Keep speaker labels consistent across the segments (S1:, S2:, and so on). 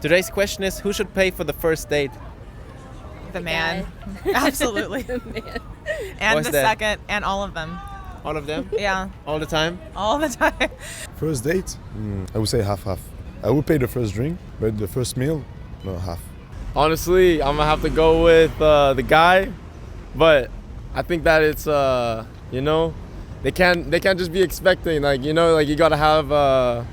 S1: Today's question is, who should pay for the first date?
S2: The man. Absolutely.
S3: The man.
S2: And
S1: Why's
S2: the
S1: that?
S2: second, and all of them.
S1: All of them?
S2: Yeah,
S1: All the time?
S2: all the time.
S4: First date? I would say half-half. I would pay the first drink, but the first meal, no, half.
S5: Honestly, I'm gonna have to go with the guy, but I think that it's you know, they can't just be expecting, like, you know, like you gotta have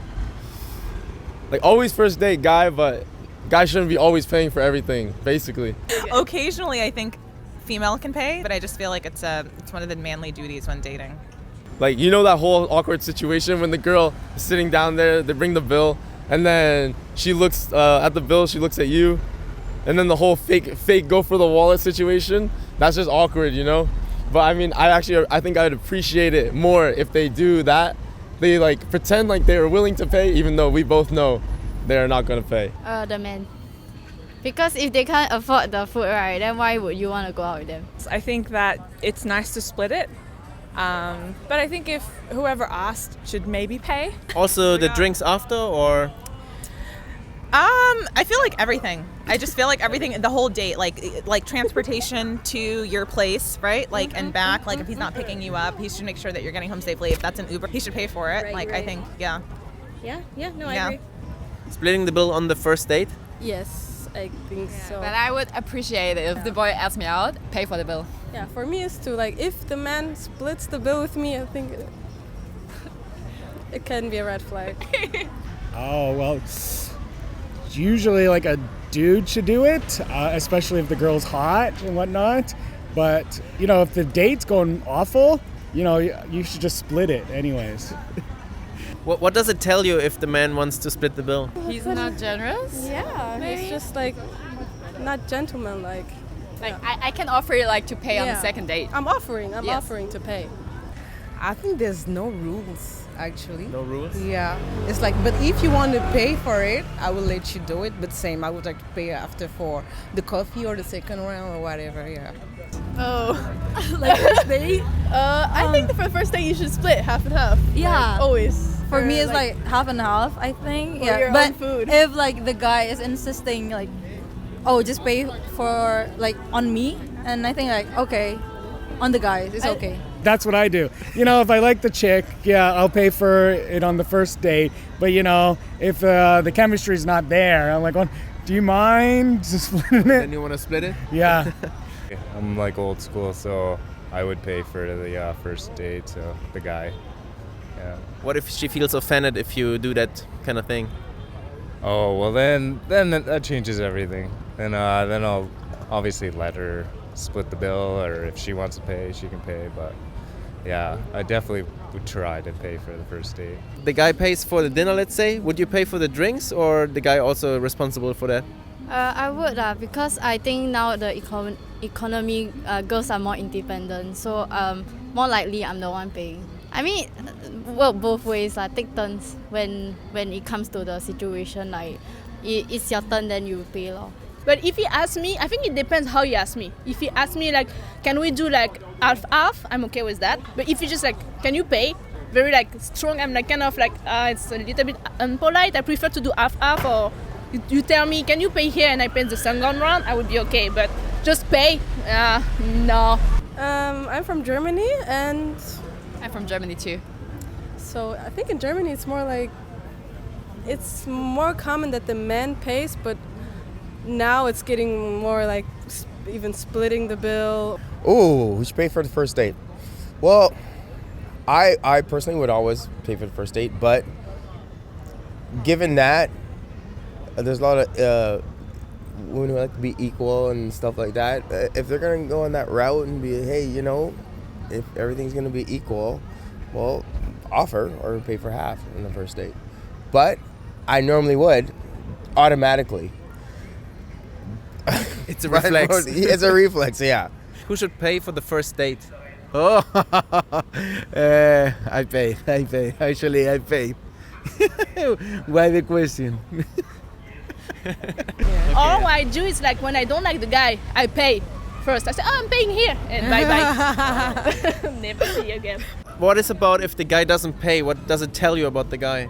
S5: like always first date guy, but guy shouldn't be always paying for everything, basically.
S2: Occasionally, I think female can pay, but I just feel like it's one of the manly duties when dating.
S5: Like, you know, that whole awkward situation when the girl is sitting down there, they bring the bill, and then she looks at the bill, she looks at you, and then the whole fake go for the wallet situation. That's just awkward, you know. But I mean, I think I'd appreciate it more if they do that. They like pretend like they are willing to pay, even though we both know they are not gonna pay.
S3: The man. Because if they can't afford the food, right, then why would you want to go out with them?
S6: I think that it's nice to split it. But I think if whoever asked should maybe pay.
S1: Also the drinks after, or?
S2: I feel like everything. I just feel like everything, the whole date, like transportation to your place, right? Like and back. Like if he's not picking you up, he should make sure that you're getting home safely. If that's an Uber, he should pay for it.
S3: Right,
S2: I think, yeah.
S3: No,
S2: Yeah.
S3: I agree.
S1: Splitting the bill on the first date?
S7: Yes, I think so.
S8: But I would appreciate it if the boy asks me out, pay for the bill.
S7: Yeah, for me it's to like if the man splits the bill with me, I think it can be a red flag.
S9: Oh, well, usually like a dude should do it, especially if the girl's hot and whatnot. But, you know, if the date's going awful, you know, you should just split it anyways.
S1: What does it tell you if the man wants to split the bill?
S8: He's not generous?
S7: Yeah, it's just like not gentleman-like.
S8: Like, I can offer you like to pay on the
S7: Yeah.
S8: second date.
S7: I'm offering
S8: Yes.
S7: to pay.
S10: I think there's no rules, actually.
S1: No rules?
S10: Yeah. It's like, but if you want to pay for it, I will let you do it. But same, I would like to pay after for the coffee or the second round or whatever, yeah.
S11: Oh, like first date? I think for the first date you should split half and half.
S3: Yeah.
S11: Like, always.
S3: For me, it's like half and half, I think.
S11: For
S3: Yeah,
S11: your
S3: but
S11: own food.
S3: if like the guy is insisting, like, oh, just pay for like on me, and I think like okay, on the guys, it's okay.
S9: That's what I do. You know, if I like the chick, yeah, I'll pay for it on the first date. But, you know, if the chemistry's not there, I'm like, well, do you mind just splitting it?
S1: Then you want to split it?
S9: Yeah.
S12: I'm like old school, so I would pay for the first date, so the guy. Yeah.
S1: What if she feels offended if you do that kind of thing?
S12: Oh, well then that changes everything. Then I'll obviously let her split the bill, or if she wants to pay, she can pay. But yeah, I definitely would try to pay for the first date.
S1: The guy pays for the dinner, let's say. Would you pay for the drinks, or the guy also responsible for that?
S3: I would because I think now the economy girls are more independent, so more likely I'm the one paying. I mean, work both ways. Take turns when it comes to the situation. Like it's your turn, then you pay lor.
S11: But if he asks me, I think it depends how he asks me. If he asks me like, can we do like half, I'm okay with that. But if he just like, can you pay? Very like strong, I'm like kind of like, it's a little bit unpolite. I prefer to do half, or you tell me, can you pay here and I pay the second round, I would be okay. But just pay, no.
S7: I'm from Germany, and
S8: I'm from Germany too.
S7: so I think in Germany it's more common that the man pays, but now it's getting more like even splitting the bill.
S13: Ooh, who should pay for the first date? Well, I personally would always pay for the first date, but given that there's a lot of women who like to be equal and stuff like that, if they're gonna go on that route and be, hey, you know, if everything's gonna be equal, well, offer or pay for half on the first date. But I normally would automatically.
S1: It's a reflex.
S13: It's a reflex, yeah.
S1: Who should pay for the first date?
S5: Oh, I pay. Actually, I pay. Why the question?
S11: All I do is like when I don't like the guy, I pay first. I say, I'm paying here, and bye-bye. Never see you again.
S1: What is about if the guy doesn't pay? What does it tell you about the guy?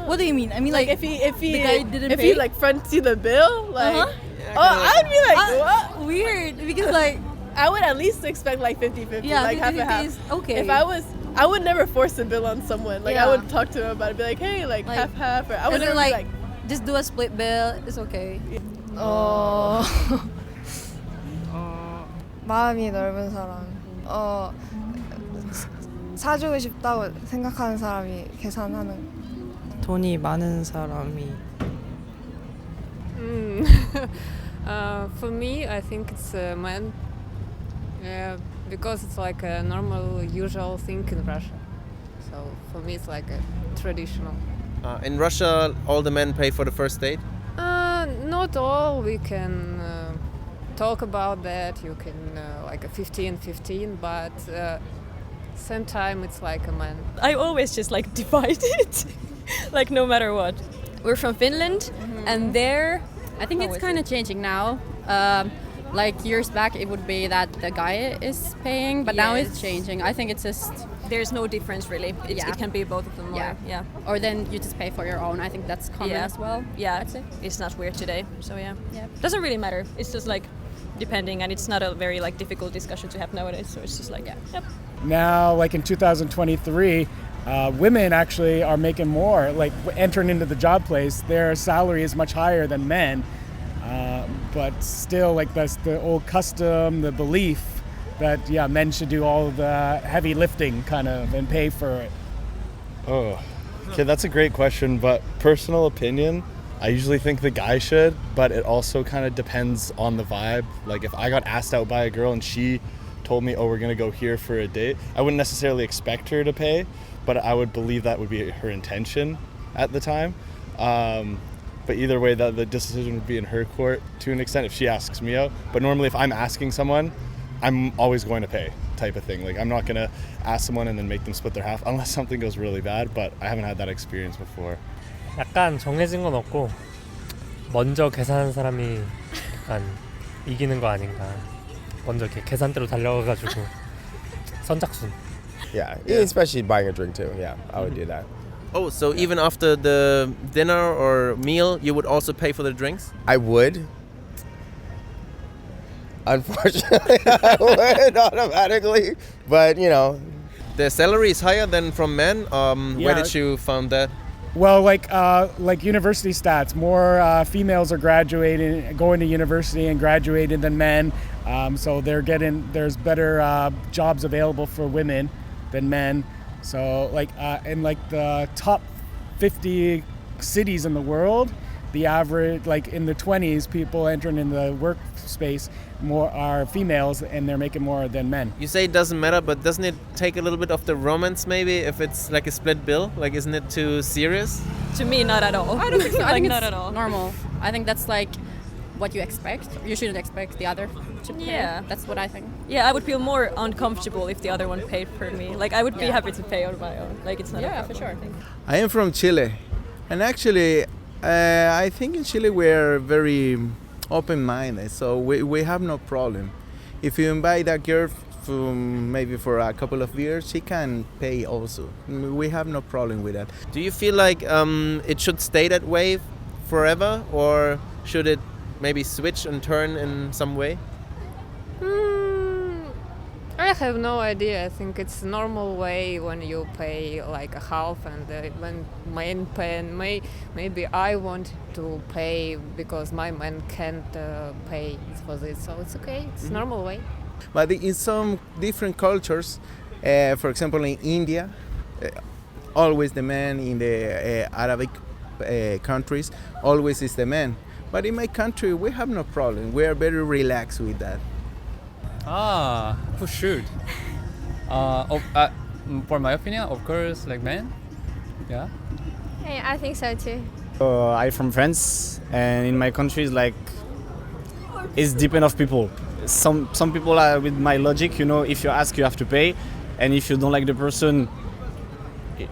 S14: What do you mean? I mean, like
S7: if he
S14: the guy didn't
S7: if
S14: pay?
S7: he like fronts you the bill, like
S14: Uh-huh.
S7: I would be like, what?
S14: Weird, because like
S7: I would at least expect like 50-50,
S14: Yeah,
S7: like half
S14: 50-50
S7: and half.
S14: is okay.
S7: If I would never force a bill on someone. Like I
S14: Yeah.
S7: would talk to him about it, be like, hey, like half, or I would
S14: and
S7: never
S14: then,
S7: be like,
S14: just do a split bill. It's okay.
S15: 마음이 넓은 사람. 사주고 싶다고 생각하는 사람이 계산하는.
S16: 돈이 많은 사람이.
S17: For me, I think it's men. Yeah, because it's like a normal, usual thing in Russia. So for me, it's like a traditional.
S1: In Russia, all the men pay for the first date?
S17: Not all. We can talk about that. You can like a 15-15, but same time it's like a man.
S18: I always just like divide it, like no matter what.
S19: We're from Finland, and there, I think it's kind of changing now. Like years back, it would be that the guy is paying, but now it's changing. I think it's just
S18: there's no difference really. It can be both of them. Yeah.
S19: Or then you just pay for your own. I think that's common as well.
S18: Yeah, it's not weird today. So yeah. Doesn't really matter. It's just like depending, and it's not a very like difficult discussion to have nowadays. So it's just like yep.
S9: Now, like in 2023, women actually are making more. Like entering into the job place, their salary is much higher than men. But still, like that's the old custom, the belief that men should do all of the heavy lifting kind of and pay for it.
S20: Oh, okay, that's a great question, but personal opinion, I usually think the guy should, but it also kind of depends on the vibe. Like if I got asked out by a girl and she told me, oh, we're gonna go here for a date, I wouldn't necessarily expect her to pay, but I would believe that would be her intention at the time. But either way, the decision would be in her court to an extent if she asks me out. But normally if I'm asking someone, I'm always going to pay type of thing. Like I'm not going to ask someone and then make them split their half unless something goes really bad, but I haven't had that experience before.
S21: 약간 정해진 건 없고 먼저 계산하는 사람이 약간 이기는 거 아닌가. 먼저 이렇게 계산대로 달려가가지고 선착순.
S13: Yeah, especially buying a drink too. Yeah, I would do that.
S1: Oh, so even after the dinner or meal, you would also pay for the drinks?
S13: I would. Unfortunately, I would automatically, but you know.
S1: The salary is higher than from men? Where did you find that?
S9: Well, like university stats, more females are graduating, going to university and graduating than men. So there's better jobs available for women than men. So like in like the top 50 cities in the world, the average, like in the 20s, people entering in the workspace more are females and they're making more than men.
S1: You say it doesn't matter, but doesn't it take a little bit of the romance maybe if it's like a split bill? Like isn't it too serious?
S18: To me, not at all.
S19: I don't think so.
S18: Like,
S19: I think
S18: not
S19: it's
S18: at all.
S19: normal. I think that's like what you expect. You shouldn't expect the other to pay.
S18: Yeah.
S19: That's what I think.
S18: Yeah, I would feel more uncomfortable if the other one paid for me. Like I would be happy to pay on my own. Like it's not a problem,
S19: for sure.
S22: I am from Chile, and actually, I think in Chile we're very open-minded, so we have no problem. If you invite a girl maybe for a couple of years, she can pay also. We have no problem with that.
S1: Do you feel like it should stay that way forever, or should it maybe switch and turn in some way?
S17: I have no idea. I think it's a normal way when you pay like a half, and when men pay, maybe I want to pay because my man can't pay for this, so it's okay. It's normal way.
S22: But in some different cultures, for example in India, always the man, in the Arabic countries, always is the man. But in my country, we have no problem. We are very relaxed with that.
S23: Who should? For my opinion, of course, like men. Yeah.
S15: Hey, I think so too.
S24: I'm from France, and in my country, it's depend of people. Some people are with my logic, if you ask, you have to pay, and if you don't like the person,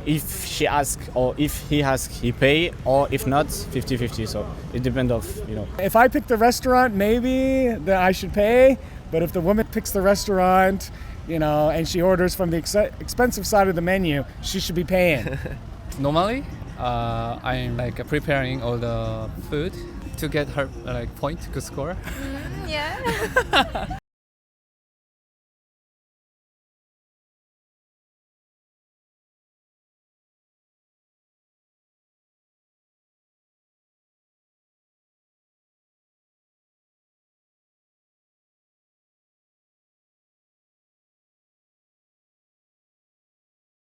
S24: if she asks or if he asks, he pay, or if not, 50-50. So it depends of.
S9: If I pick the restaurant, maybe then I should pay. But if the woman picks the restaurant, and she orders from the expensive side of the menu, she should be paying.
S23: Normally, I'm like preparing all the food to get her like point to score.
S2: Yeah.